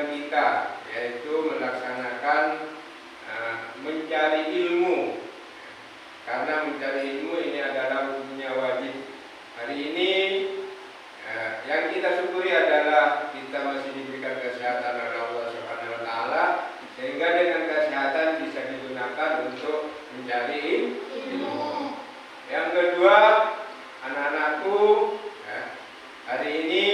tujuan kita, yaitu melaksanakan mencari ilmu. Karena mencari ilmu ini adalah hukumnya wajib. Hari ini yang kita syukuri adalah kita masih diberikan kesehatan oleh Allah Subhanahu wa taala, sehingga dengan kesehatan bisa digunakan untuk mencari ilmu. Yang kedua, anak-anakku, hari ini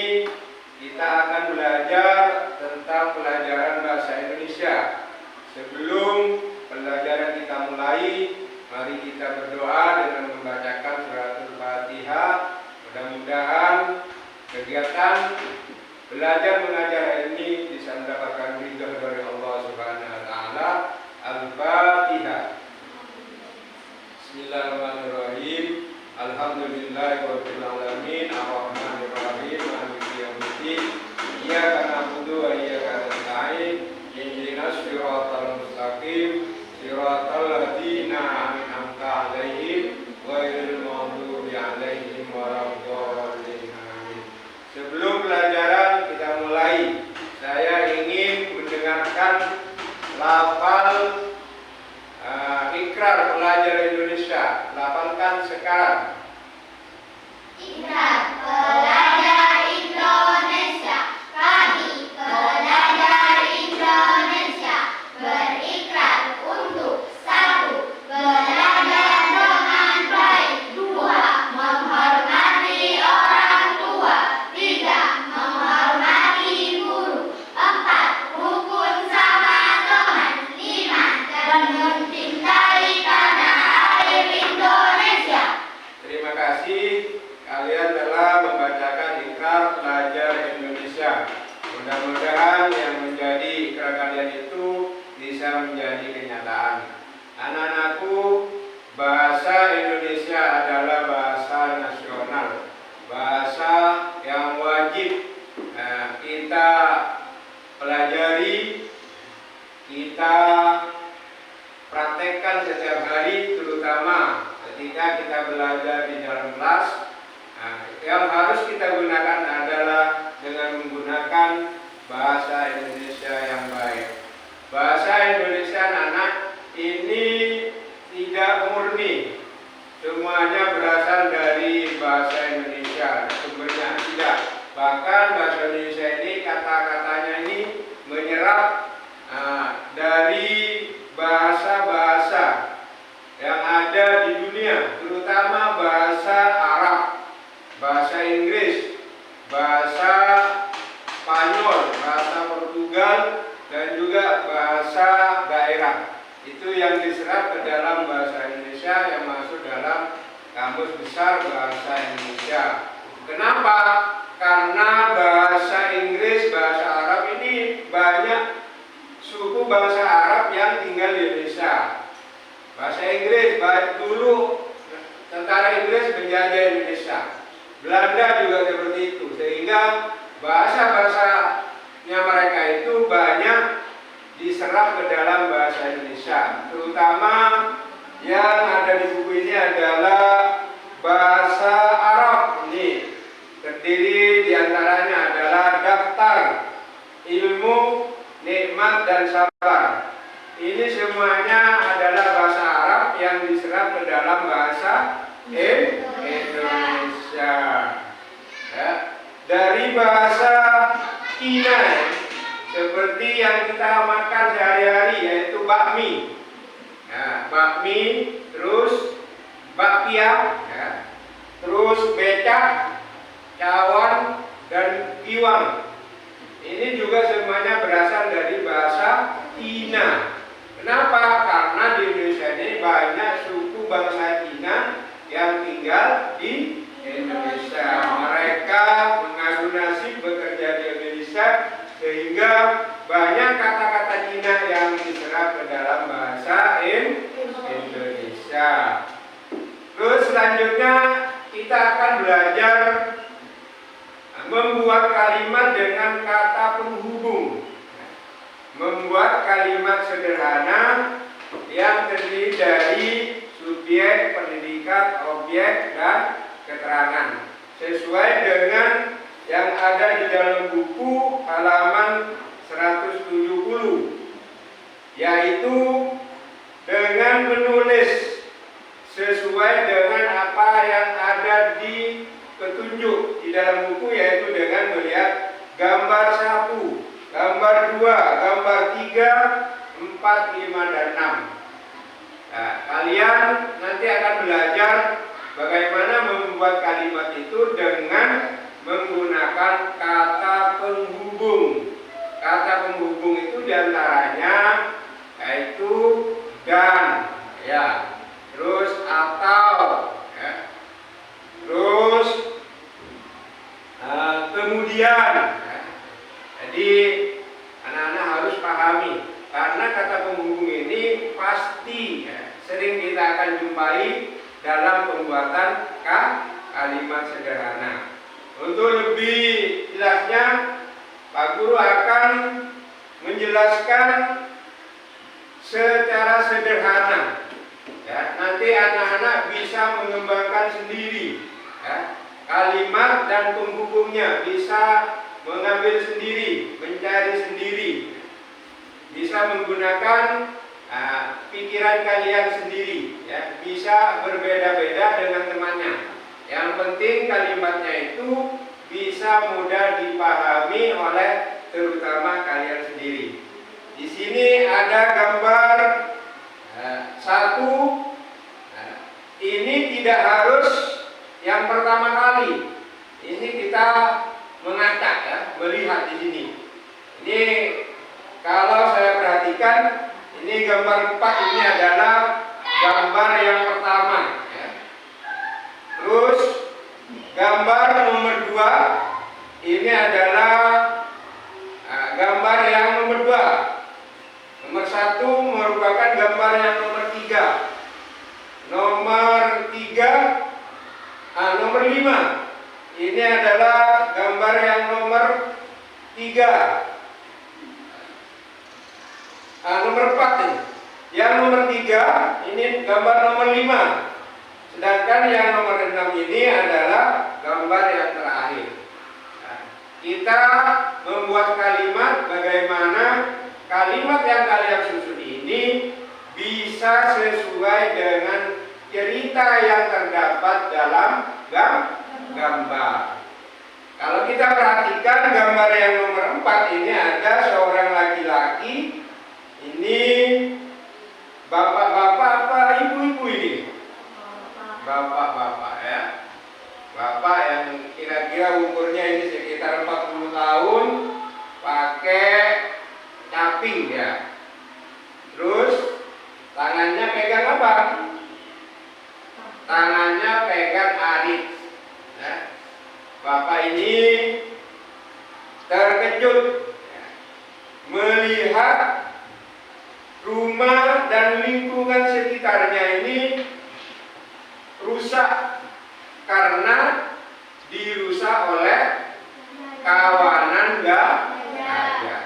kita akan belajar tentang pelajaran bahasa Indonesia. Sebelum pelajaran kita mulai, mari kita berdoa dengan membacakan suratul Fatihah. Mudah-mudahan kegiatan belajar mengajar ini bisa mendapatkan ridho dari Allah Subhanahu wa taala. Al-Fatihah. Bismillahirrahmanirrahim. Alhamdulillahirabbil alamin, arrahmanir rahim, maliki yaumiddin. Iyyaka na'budu wa iyyaka nasta'in. Ihdinas siratal mustaqim, siratal ladzina an'amta 'alaihim ghairil maghdubi 'alaihim waladdallin. Amin. Sebelum pelajaran kita mulai, saya ingin mendengarkan lafal ikrar pelajar Indonesia. Lafalkan sekarang. Ikrar pelajar Indonesia. Kami pelajar Indonesia berikrar untuk: 1. Belajar dengan baik. 2. Menghormati orang tua. 3. Menghormati guru. 4. Rukun sama Tuhan. 5. Dan mencintai tanah air Indonesia. Terima kasih, kalian telah membacakan ikrar pelajar Indonesia. Mudah-mudahan yang menjadi ikrar kalian itu bisa menjadi kenyataan. Anak-anakku, bahasa Indonesia adalah bahasa nasional, bahasa yang wajib kita pelajari, kita praktekkan setiap hari, terutama ketika kita belajar di dalam kelas. Yang harus kita gunakan adalah dengan menggunakan bahasa Indonesia yang baik. Bahasa Indonesia anak-anak ini tidak murni, semuanya berasal dari bahasa Indonesia sumbernya, tidak. Bahkan bahasa Indonesia ini kata-katanya ini menyerap dari bahasa-bahasa yang ada di dunia, terutama bahasa Arab, bahasa Inggris, bahasa Spanyol, bahasa Portugal, dan juga bahasa daerah. Itu yang diserap ke dalam bahasa Indonesia, yang masuk dalam kamus besar bahasa Indonesia. Kenapa? Karena bahasa Inggris, bahasa Arab ini banyak suku bangsa Arab yang tinggal di Indonesia. Bahasa Inggris, dulu tentara Inggris menjajah Indonesia. Belanda juga seperti itu, sehingga bahasa-bahasanya mereka itu banyak diserap ke dalam bahasa Indonesia. Terutama yang ada di buku ini adalah bahasa Arab. Ini terdiri diantaranya adalah daftar ilmu, nikmat, dan sabar. Ini semuanya adalah bahasa Arab yang diserap ke dalam bahasa Indonesia. Ya. Dari bahasa Cina, seperti yang kita makan sehari-hari, yaitu bakmi. Ya, bakmi, terus bakpia, ya, terus becak, cawan, dan giwang. Ini juga semuanya berasal dari bahasa Cina. Kenapa? Karena di Indonesia ini banyak suku bangsa Cina yang tinggal di Indonesia. Mereka mengadu nasib bekerja di Indonesia, sehingga banyak kata-kata Cina yang diserap ke dalam bahasa Indonesia. Terus selanjutnya kita akan belajar membuat kalimat dengan kata penghubung. Membuat kalimat sederhana yang terdiri dari subjek, predikat, objek, dan keterangan sesuai dengan yang ada di dalam buku halaman 170, yaitu dengan menulis sesuai dengan apa yang ada di petunjuk di dalam buku, yaitu dengan melihat gambar 1, gambar 2, gambar 3, 4, 5, dan 6. Nah, kalian nanti akan belajar bagaimana membuat kalimat itu dengan menggunakan kata penghubung. Kata penghubung itu diantaranya yaitu dan, ya, terus atau, ya, terus kemudian. Ya. Jadi anak-anak harus pahami, karena kata penghubung ini pasti, ya, sering kita akan jumpai dalam pembuatan kalimat sederhana. Untuk lebih jelasnya, Pak Guru akan menjelaskan secara sederhana. Ya, nanti anak-anak bisa mengembangkan sendiri, ya, kalimat dan penghubungnya, bisa mengambil sendiri, mencari sendiri, bisa menggunakan pikiran kalian sendiri, ya, bisa berbeda-beda dengan temannya. Yang penting kalimatnya itu bisa mudah dipahami oleh terutama kalian sendiri. Di sini ada gambar 1. Ini tidak harus yang pertama kali. Ini kita mengacak, ya, melihat di sini. Ini kalau saya perhatikan, ini gambar 4 ini adalah gambar yang pertama, ya. Terus gambar nomor 2 ini adalah gambar yang nomor 2. Nomor 1 merupakan gambar yang nomor 3. Nomor 3, nomor 5 ini adalah gambar yang nomor 3. Nomor 4 ini. Yang nomor 3 ini gambar nomor 5. Sedangkan yang nomor 6 ini adalah gambar yang terakhir. Nah, kita membuat kalimat bagaimana kalimat yang kalian susun ini bisa sesuai dengan cerita yang terdapat dalam gambar. Kalau kita perhatikan gambar yang nomor 4 ini ada seorang laki-laki. Ini bapak-bapak apa ibu-ibu ini? Bapak-bapak, ya. Bapak yang kira-kira umurnya ini sekitar 40 tahun, pakai caping, ya. Terus tangannya pegang apa? Tangannya pegang arit, ya. Bapak ini terkejut, ya, melihat rumah dan lingkungan sekitarnya ini rusak karena dirusak oleh kawanan gajah.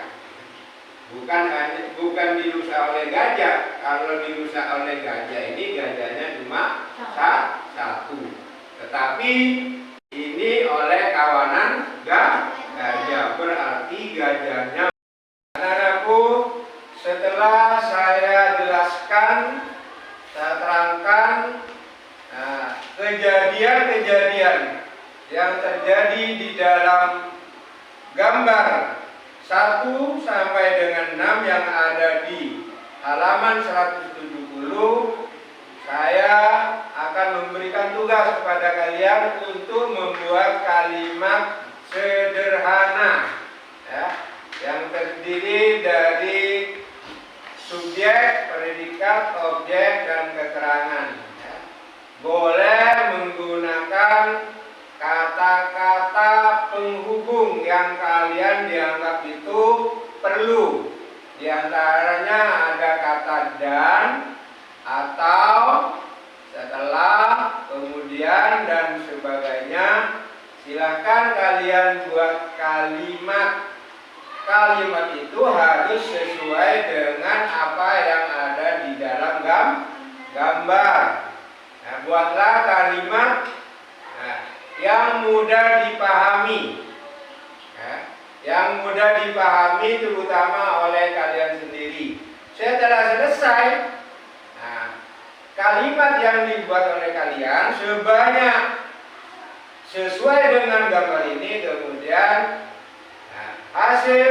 Bukan dirusak oleh gajah. Kalau dirusak oleh gajah ini gajahnya cuma satu. Tetapi ini oleh kawanan gajah, berarti gajahnya. Saudaraku, setelah saya jelaskan, saya terangkan kejadian-kejadian yang terjadi di dalam gambar 1 sampai dengan 6 yang ada di halaman 170, saya akan memberikan tugas kepada kalian untuk membuat kalimat sederhana, ya, yang terdiri dari subjek, predikat, objek, dan keterangan. Ya. Boleh menggunakan kata-kata penghubung yang kalian dianggap itu perlu. Di antaranya ada kata dan, atau, setelah, kemudian, dan sebagainya. Silahkan kalian buat kalimat. Kalimat itu harus sesuai dengan apa yang ada di dalam gambar. Nah, buatlah kalimat yang mudah dipahami, yang mudah dipahami terutama oleh kalian sendiri. Setelah selesai, nah, kalimat yang dibuat oleh kalian sebanyak sesuai dengan gambar ini, kemudian nah, hasil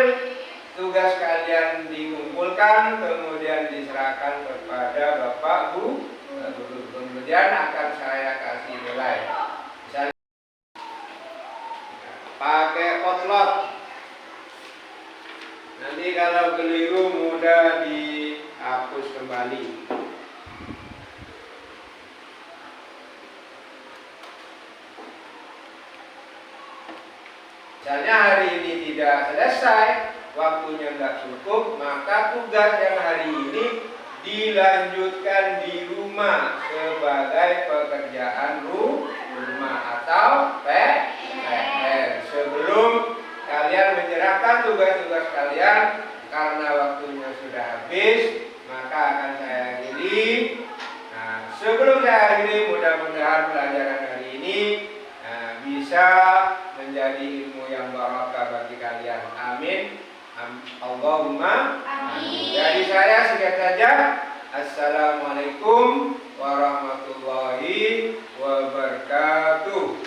tugas kalian dikumpulkan, kemudian diserahkan kepada Bapak Bu Guru. Kemudian akan saya kasih nilai. Misalnya pakai potlot. Nanti kalau keliru mudah dihapus kembali. Misalnya hari ini tidak selesai, waktunya nggak cukup, maka tugas yang hari ini dilanjutkan di rumah sebagai pekerjaan rumah atau PR. Sebelum kalian menyerahkan tugas-tugas kalian, karena waktunya sudah habis, maka akan saya akhiri. Nah, sebelum saya akhiri, mudah-mudahan pelajaran hari ini bisa menjadi ilmu yang barakah bagi kalian. Amin. Allahumma amin. Dari saya sekian saja. Assalamualaikum warahmatullahi wabarakatuh.